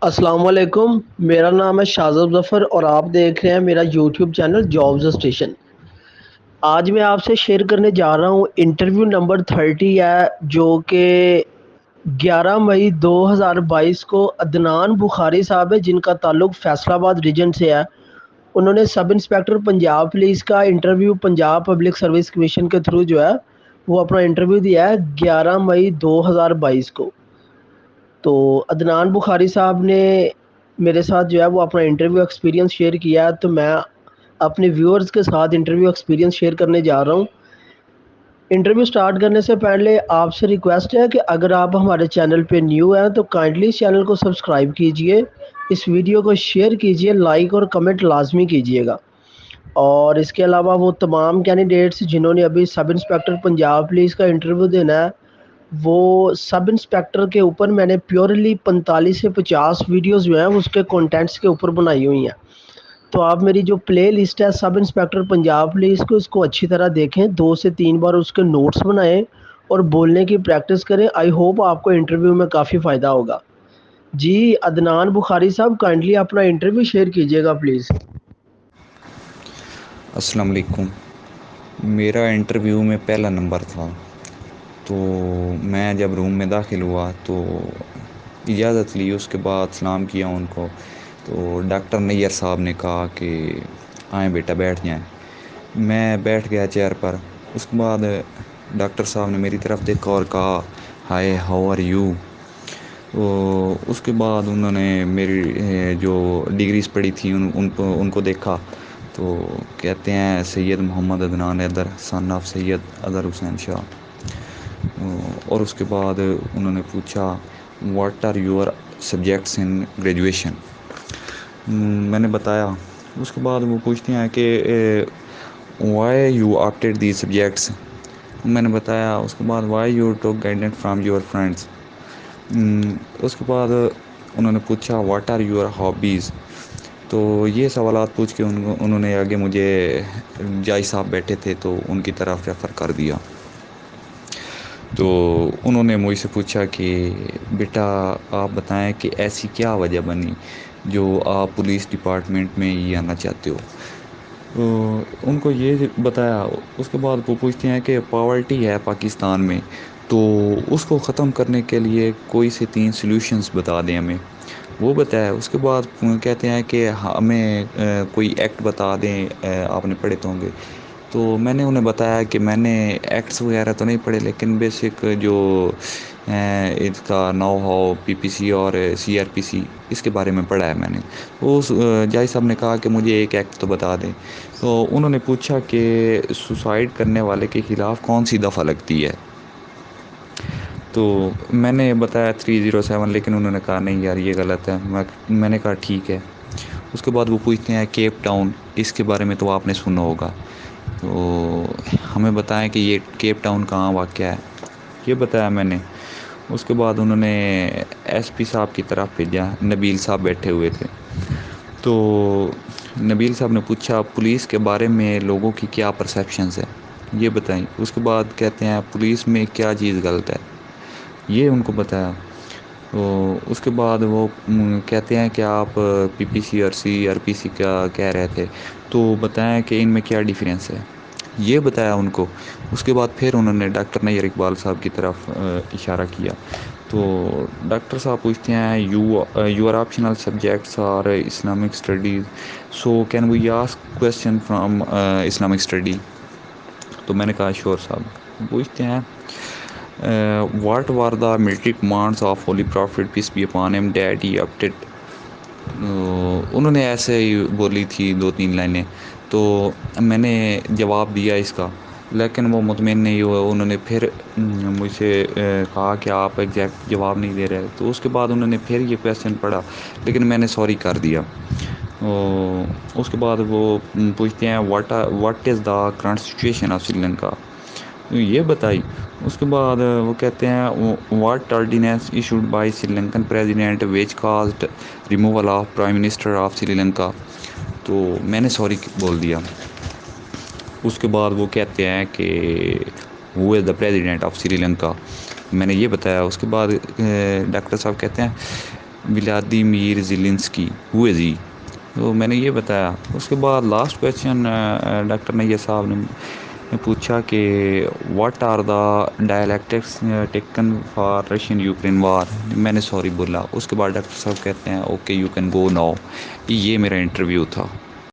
السلام علیکم، میرا نام ہے شاذب ظفر اور آپ دیکھ رہے ہیں میرا یوٹیوب چینل جابز اسٹیشن۔ آج میں آپ سے شیئر کرنے جا رہا ہوں انٹرویو نمبر 30 ہے، جو کہ 11 مئی 2022 کو عدنان بخاری صاحب ہے، جن کا تعلق فیصل آباد ریجن سے ہے۔ انہوں نے سب انسپیکٹر پنجاب پولیس کا interview Punjab public service commission کے تھرو جو ہے وہ اپنا انٹرویو دیا ہے 11 مئی 2022 کو۔ تو عدنان بخاری صاحب نے میرے ساتھ جو ہے وہ اپنا انٹرویو ایکسپیرینس شیئر کیا ہے، تو میں اپنے ویورز کے ساتھ انٹرویو ایکسپیرینس شیئر کرنے جا رہا ہوں۔ انٹرویو سٹارٹ کرنے سے پہلے آپ سے ریکویسٹ ہے کہ اگر آپ ہمارے چینل پہ نیو ہیں تو کائنڈلی اس چینل کو سبسکرائب کیجئے، اس ویڈیو کو شیئر کیجئے، لائک اور کمنٹ لازمی کیجئے گا۔ اور اس کے علاوہ وہ تمام کینڈیڈیٹس جنہوں نے ابھی سب انسپیکٹر پنجاب پولیس کا انٹرویو دینا ہے، وہ سب انسپیکٹر کے اوپر میں نے پیورلی 45 سے 50 ویڈیوز جو ہیں اس کے کنٹینٹس کے اوپر بنائی ہوئی ہیں۔ تو آپ میری جو پلے لسٹ ہے سب انسپیکٹر پنجاب پولیس کو، اس کو اچھی طرح دیکھیں، 2 سے 3 بار اس کے نوٹس بنائیں اور بولنے کی پریکٹس کریں۔ آئی ہوپ آپ کو انٹرویو میں کافی فائدہ ہوگا۔ جی عدنان بخاری صاحب، کائنڈلی اپنا انٹرویو شیئر کیجیے گا پلیز۔ السلام علیکم۔ میرا انٹرویو میں پہلا نمبر تھا، تو میں جب روم میں داخل ہوا تو اجازت لی، اس کے بعد سلام کیا ان کو، تو ڈاکٹر نیئر صاحب نے کہا کہ آئیں بیٹا بیٹھ جائیں۔ میں بیٹھ گیا چیئر پر۔ اس کے بعد ڈاکٹر صاحب نے میری طرف دیکھا اور کہا ہائے ہاؤ آر یو۔ تو اس کے بعد انہوں نے میری جو ڈگریز پڑھی تھی ان کو دیکھا، تو کہتے ہیں سید محمد عدنان حیدر سن آف سید اظہر حسین شاہ۔ اور اس کے بعد انہوں نے پوچھا what are your subjects in graduation. میں نے بتایا۔ اس کے بعد وہ پوچھتے ہیں کہ why you opted these subjects. میں نے بتایا۔ اس کے بعد وائی یو ٹوک گائیڈنس فرام یور فرینڈس۔ اس کے بعد انہوں نے پوچھا واٹ آر یور ہابیز۔ تو یہ سوالات پوچھ کے انہوں نے آگے مجھے جائی صاحب بیٹھے تھے تو ان کی طرف ریفر کر دیا۔ تو انہوں نے مجھ سے پوچھا کہ بیٹا آپ بتائیں کہ ایسی کیا وجہ بنی جو آپ پولیس ڈپارٹمنٹ میں ہی آنا چاہتے ہو۔ تو ان کو یہ بتایا۔ اس کے بعد وہ پوچھتے ہیں کہ پاورٹی ہے پاکستان میں، تو اس کو ختم کرنے کے لیے کوئی سے 3 سلیوشنز بتا دیں ہمیں۔ وہ بتایا۔ اس کے بعد کہتے ہیں کہ ہمیں کوئی ایکٹ بتا دیں، آپ نے پڑھے تو ہوں گے۔ تو میں نے انہیں بتایا کہ میں نے ایکٹس وغیرہ تو نہیں پڑھے، لیکن بیسک جو اس کا نو ہاؤ پی پی سی اور سی آر پی سی، اس کے بارے میں پڑھا ہے میں نے۔ اس جائی صاحب نے کہا کہ مجھے ایک ایکٹ تو بتا دیں۔ تو انہوں نے پوچھا کہ سوسائڈ کرنے والے کے خلاف کون سی دفعہ لگتی ہے۔ تو میں نے بتایا 307، لیکن انہوں نے کہا نہیں یار یہ غلط ہے۔ میں نے کہا ٹھیک ہے۔ اس کے بعد وہ پوچھتے ہیں کیپ ٹاؤن، اس کے بارے میں تو آپ نے سنا ہوگا، تو ہمیں بتائیں کہ یہ کیپ ٹاؤن کہاں واقع ہے۔ یہ بتایا میں نے۔ اس کے بعد انہوں نے ایس پی صاحب کی طرف بھیجا، نبیل صاحب بیٹھے ہوئے تھے۔ تو نبیل صاحب نے پوچھا پولیس کے بارے میں لوگوں کی کیا پرسیپشنز ہے، یہ بتائیں۔ اس کے بعد کہتے ہیں پولیس میں کیا چیز غلط ہے، یہ ان کو بتایا۔ تو اس کے بعد وہ کہتے ہیں کہ آپ پی پی سی اور سی آر پی سی کا کہہ رہے تھے، تو بتائیں کہ ان میں کیا ڈیفرینس ہے، یہ بتایا ان کو۔ اس کے بعد پھر انہوں نے ڈاکٹر نیئر اقبال صاحب کی طرف اشارہ کیا۔ تو ڈاکٹر صاحب پوچھتے ہیں your optional subjects are Islamic studies, so can we ask question from Islamic study. تو میں نے کہا شور صاحب۔ پوچھتے ہیں what were the military commands of holy prophet peace be upon him date he update. انہوں نے ایسے ہی بولی تھی 2-3 لائنیں، تو میں نے جواب دیا اس کا، لیکن وہ مطمئن نہیں ہوئے۔ انہوں نے پھر مجھ سے کہا کہ آپ ایگزیکٹ جواب نہیں دے رہے۔ تو اس کے بعد انہوں نے پھر یہ کویسچن پڑھا، لیکن میں نے سوری کر دیا۔ اس کے بعد وہ پوچھتے ہیں what is the current situation of Sri Lanka, یہ بتائی۔ اس کے بعد وہ کہتے ہیں what ordinance issued by Sri Lankan president which caused removal of prime minister of Sri Lanka. تو میں نے سوری بول دیا۔ اس کے بعد وہ کہتے ہیں کہ ہو از the president of Sri Lanka, میں نے یہ بتایا۔ اس کے بعد ڈاکٹر صاحب کہتے ہیں ولادیمیر زیلنسکی ہوئے جی. تو میں نے یہ بتایا. اس کے بعد لاسٹ کویشچن ڈاکٹر نیہ صاحب نے پوچھا کہ what are the dialectics taken for Russian Ukraine war. میں نے سوری بولا. اس کے بعد ڈاکٹر صاحب کہتے ہیں okay you can go now. یہ میرا انٹرویو تھا.